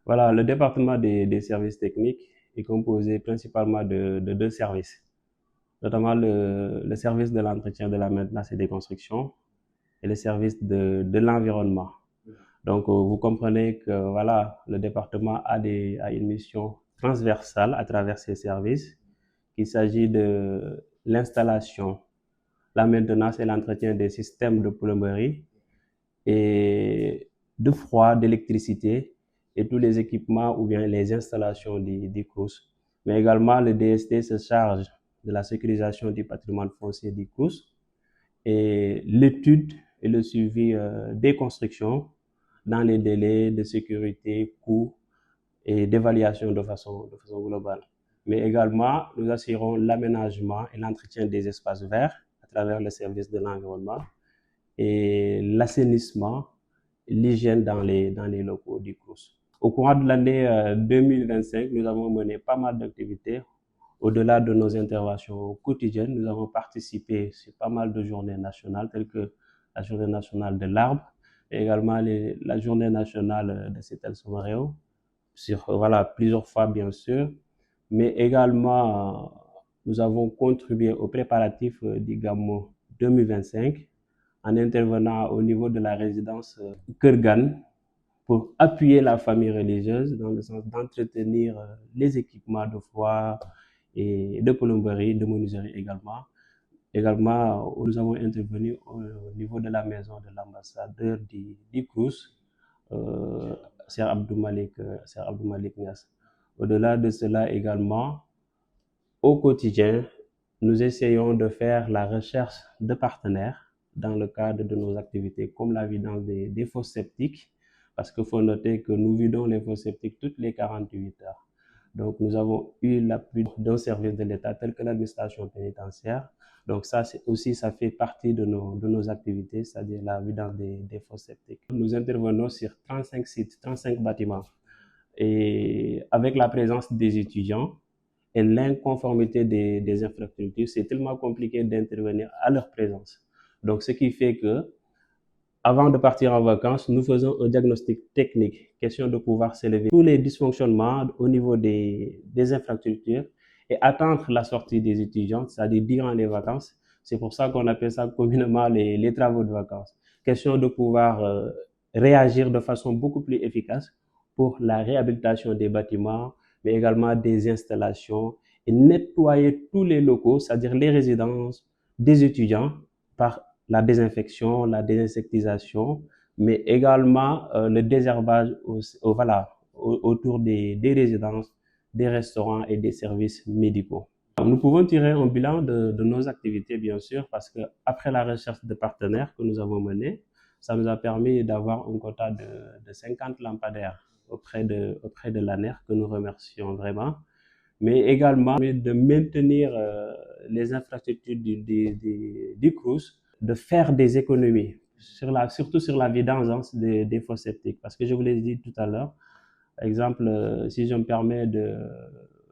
Voilà, le département des services techniques est composé principalement de deux services, notamment le service de l'entretien, de la maintenance et des constructions et le service de l'environnement. Donc, vous comprenez que voilà, le département a une mission transversale à travers ses services. Il s'agit de l'installation, la maintenance et l'entretien des systèmes de plomberie et de froid, d'électricité et tous les équipements ou bien les installations du CROUS. Mais également, le DST se charge de la sécurisation du patrimoine foncier du CROUS et l'étude et le suivi des constructions dans les délais de sécurité, coûts et d'évaluation de façon globale. Mais également, nous assurons l'aménagement et l'entretien des espaces verts à travers le service de l'environnement et l'assainissement, l'hygiène dans les locaux du CROUS. Au cours de l'année 2025, nous avons mené pas mal d'activités. Au-delà de nos interventions quotidiennes, nous avons participé sur pas mal de journées nationales, telles que la journée nationale de l'arbre, et également la journée nationale de Setel Somareo, sur voilà, plusieurs fois bien sûr, mais également nous avons contribué aux préparatifs du Gamou 2025 en intervenant au niveau de la résidence Kurgan pour appuyer la famille religieuse dans le sens d'entretenir les équipements de foi et de plomberie, de menuiserie également. Également, nous avons intervenu au niveau de la maison de l'ambassadeur du CROUS, Sir Abdou Malik Niass. Au-delà de cela également, au quotidien, nous essayons de faire la recherche de partenaires dans le cadre de nos activités, comme la vidange des fosses septiques, parce qu'il faut noter que nous vidons les fosses septiques toutes les 48 heures. Donc, nous avons eu l'appui d'un service de l'État tel que l'administration pénitentiaire. Donc, ça aussi, ça fait partie de nos activités, c'est-à-dire la vidange des fosses septiques. Nous intervenons sur 35 sites, 35 bâtiments. Et avec la présence des étudiants et l'inconformité des infrastructures, c'est tellement compliqué d'intervenir à leur présence. Donc, ce qui fait que, avant de partir en vacances, nous faisons un diagnostic technique, question de pouvoir s'élever tous les dysfonctionnements au niveau des infrastructures et attendre la sortie des étudiants, c'est-à-dire durant les vacances. C'est pour ça qu'on appelle ça communément les travaux de vacances. Question de pouvoir réagir de façon beaucoup plus efficace pour la réhabilitation des bâtiments, mais également des installations et nettoyer tous les locaux, c'est-à-dire les résidences des étudiants par la désinfection, la désinsectisation, mais également le désherbage autour des résidences, des restaurants et des services médicaux. Nous pouvons tirer un bilan de nos activités, bien sûr, parce que après la recherche de partenaires que nous avons menée, ça nous a permis d'avoir un quota de 50 lampadaires auprès de l'ANER, que nous remercions vraiment, mais également de maintenir les infrastructures du CROUS, de faire des économies, surtout sur la vidange des fosses septiques. Parce que je vous l'ai dit tout à l'heure, par exemple, si je me permets de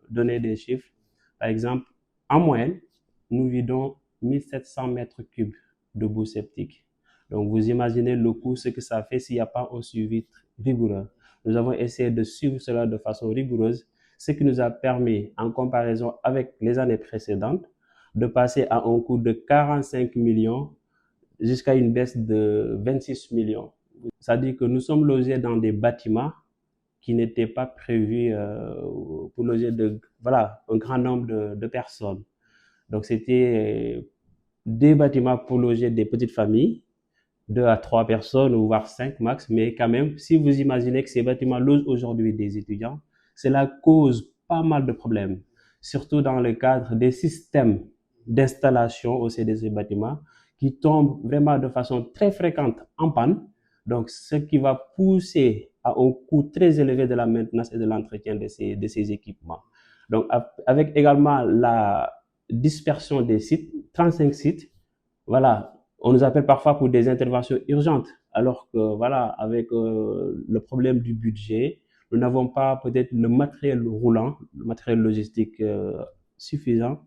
donner des chiffres, par exemple, en moyenne, nous vidons 1700 mètres cubes de boue septique. Donc, vous imaginez le coût, ce que ça fait s'il n'y a pas un suivi rigoureux. Nous avons essayé de suivre cela de façon rigoureuse, ce qui nous a permis, en comparaison avec les années précédentes, de passer à un coût de 45 millions jusqu'à une baisse de 26 millions. C'est-à-dire que nous sommes logés dans des bâtiments qui n'étaient pas prévus pour loger un grand nombre de personnes. Donc, c'était des bâtiments pour loger des petites familles, 2 à 3 personnes, ou voire 5 max, mais quand même, si vous imaginez que ces bâtiments logent aujourd'hui des étudiants, cela cause pas mal de problèmes, surtout dans le cadre des systèmes d'installation au sein de ces bâtiments qui tombent vraiment de façon très fréquente en panne. Donc, ce qui va pousser à un coût très élevé de la maintenance et de l'entretien de ces équipements. Donc, avec également la dispersion des sites, 35 sites, voilà, on nous appelle parfois pour des interventions urgentes, alors que voilà, avec le problème du budget, nous n'avons pas peut-être le matériel roulant, le matériel logistique suffisant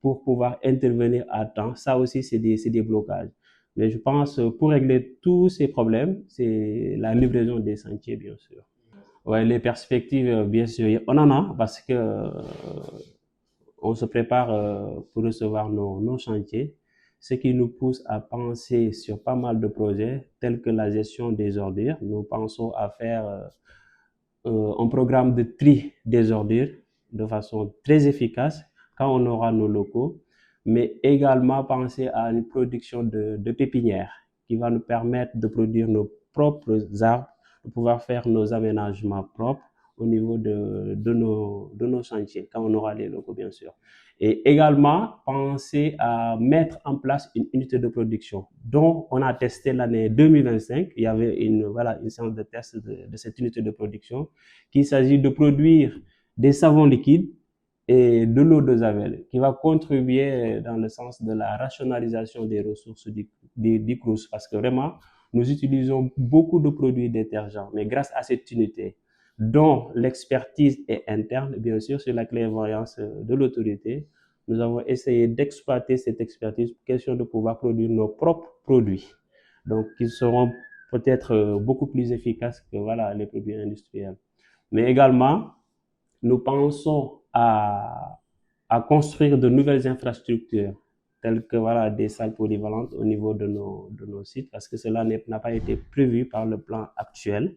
pour pouvoir intervenir à temps. Ça aussi, c'est des blocages. Mais je pense pour régler tous ces problèmes, c'est la livraison des sentiers, bien sûr. Ouais, les perspectives, bien sûr, on en a parce que on se prépare pour recevoir nos chantiers, ce qui nous pousse à penser sur pas mal de projets tels que la gestion des ordures. Nous pensons à faire un programme de tri des ordures de façon très efficace quand on aura nos locaux, mais également penser à une production de pépinières qui va nous permettre de produire nos propres arbres, de pouvoir faire nos aménagements propres au niveau de nos chantiers, quand on aura les locaux, bien sûr. Et également, penser à mettre en place une unité de production dont on a testé l'année 2025. Il y avait une séance de test de cette unité de production qu'il s'agit de produire des savons liquides et de l'eau de Javel qui va contribuer dans le sens de la rationalisation des ressources du CROUS parce que vraiment, nous utilisons beaucoup de produits détergents, mais grâce à cette unité, dont l'expertise est interne, bien sûr, sur la clairvoyance de l'autorité, nous avons essayé d'exploiter cette expertise, question de pouvoir produire nos propres produits. Donc, qui seront peut-être beaucoup plus efficaces que voilà, les produits industriels. Mais également, nous pensons à construire de nouvelles infrastructures telles que voilà, des salles polyvalentes au niveau de nos sites parce que cela n'a pas été prévu par le plan actuel.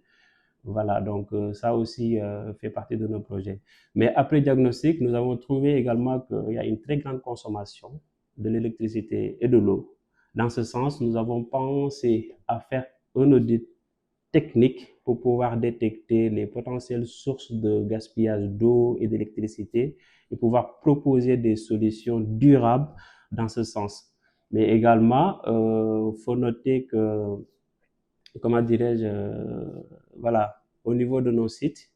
Voilà, donc ça aussi fait partie de nos projets. Mais après diagnostic, nous avons trouvé également qu'il y a une très grande consommation de l'électricité et de l'eau. Dans ce sens, nous avons pensé à faire un audit technique pour pouvoir détecter les potentielles sources de gaspillage d'eau et d'électricité et pouvoir proposer des solutions durables dans ce sens. Mais également, faut noter que, comment dirais-je, voilà, au niveau de nos sites,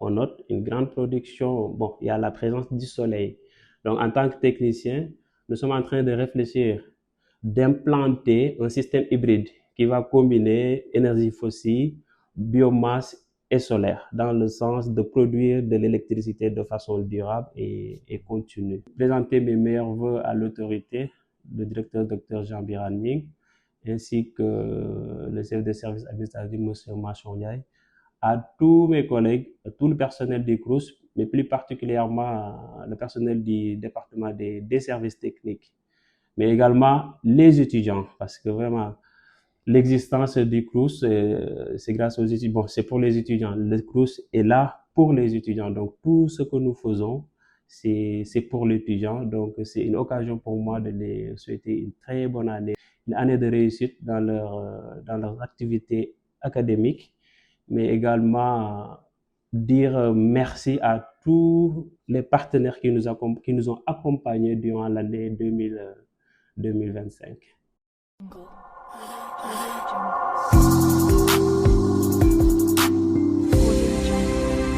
on note une grande production. Bon, il y a la présence du soleil. Donc, en tant que technicien, nous sommes en train de réfléchir, d'implanter un système hybride qui va combiner énergie fossile, biomasse et solaire, dans le sens de produire de l'électricité de façon durable et continue. Présenter mes meilleurs voeux à l'autorité, le directeur Dr Jean Birani, ainsi que le chef de service administratif, M. Machon Ndiaye, à tous mes collègues, à tout le personnel du CROUS, mais plus particulièrement le personnel du département des services techniques, mais également les étudiants, parce que vraiment, l'existence du CROUS, c'est grâce aux étudiants. Bon, c'est pour les étudiants. Le CROUS est là pour les étudiants. Donc, tout ce que nous faisons, c'est pour l'étudiant. Donc, c'est une occasion pour moi de les souhaiter une très bonne année, une année de réussite dans leurs activités académiques, mais également dire merci à tous les partenaires qui nous ont accompagnés durant l'année 2025.